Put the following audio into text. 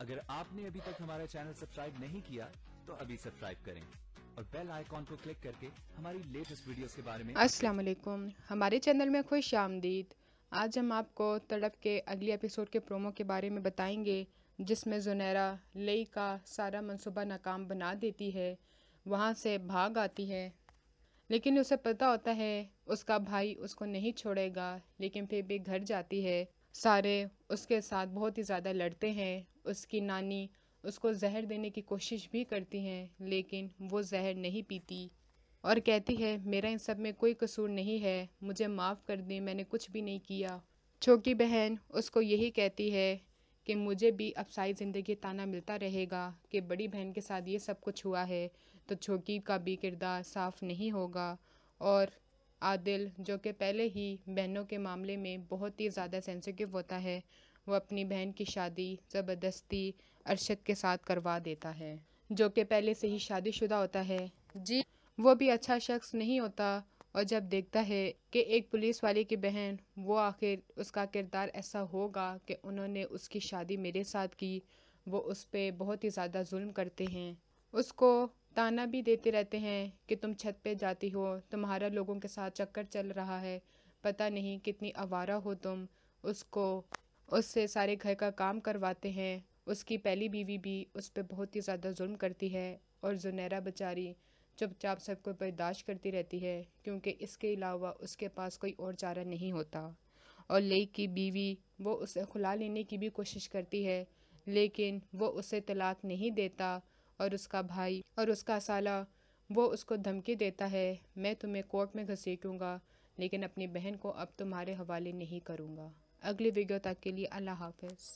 اگر آپ نے ابھی تک ہمارا چینل سبسکرائب نہیں کیا تو ابھی سبسکرائب کریں اور بیل آئیکن کو کلک کر کے ہماری لیٹسٹ ویڈیوز کے بارے میں السلام علیکم، ہمارے چینل میں خوش آمدید۔ آج ہم آپ کو تڑپ کے اگلی ایپیسوڈ کے پرومو کے بارے میں بتائیں گے، جس میں زنیرہ لئی کا سارا منصوبہ ناکام بنا دیتی ہے، وہاں سے بھاگ آتی ہے، لیکن اسے پتہ ہوتا ہے اس کا بھائی اس کو نہیں چھوڑے گا، لیکن پھر بھی گھر جاتی ہے۔ سارے اس کے ساتھ بہت ہی زیادہ لڑتے ہیں، اس کی نانی اس کو زہر دینے کی کوشش بھی کرتی ہیں، لیکن وہ زہر نہیں پیتی اور کہتی ہے میرا ان سب میں کوئی قصور نہیں ہے، مجھے معاف کر دیں، میں نے کچھ بھی نہیں کیا۔ چھوٹی بہن اس کو یہی کہتی ہے کہ مجھے بھی اب ساری زندگی تانا ملتا رہے گا کہ بڑی بہن کے ساتھ یہ سب کچھ ہوا ہے، تو چھوٹی کا بھی کردار صاف نہیں ہوگا۔ اور عادل جو کہ پہلے ہی بہنوں کے معاملے میں بہت ہی زیادہ سینسیٹیو ہوتا ہے، وہ اپنی بہن کی شادی زبردستی ارشد کے ساتھ کروا دیتا ہے، جو کہ پہلے سے ہی شادی شدہ ہوتا ہے۔ وہ بھی اچھا شخص نہیں ہوتا، اور جب دیکھتا ہے کہ ایک پولیس والے کی بہن، وہ آخر اس کا کردار ایسا ہوگا کہ انہوں نے اس کی شادی میرے ساتھ کی، وہ اس پہ بہت ہی زیادہ ظلم کرتے ہیں، اس کو تانا بھی دیتے رہتے ہیں کہ تم چھت پہ جاتی ہو، تمہارا لوگوں کے ساتھ چکر چل رہا ہے، پتہ نہیں کتنی آوارہ ہو تم۔ اس سے سارے گھر کا کام کرواتے ہیں۔ اس کی پہلی بیوی بھی اس پہ بہت ہی زیادہ ظلم کرتی ہے، اور زنیرہ بیچاری چپ چاپ سب کو برداشت کرتی رہتی ہے، کیونکہ اس کے علاوہ اس کے پاس کوئی اور چارہ نہیں ہوتا۔ اور لئی کی بیوی وہ اسے کھلا لینے کی بھی کوشش کرتی ہے، لیکن وہ اسے طلاق نہیں دیتا، اور اس کا بھائی اور اس کا سالہ وہ اس کو دھمکی دیتا ہے، میں تمہیں کورٹ میں گھسیٹوں گا، لیکن اپنی بہن کو اب تمہارے حوالے نہیں کروں گا۔ اگلی ویڈیو تک کے لیے اللہ حافظ۔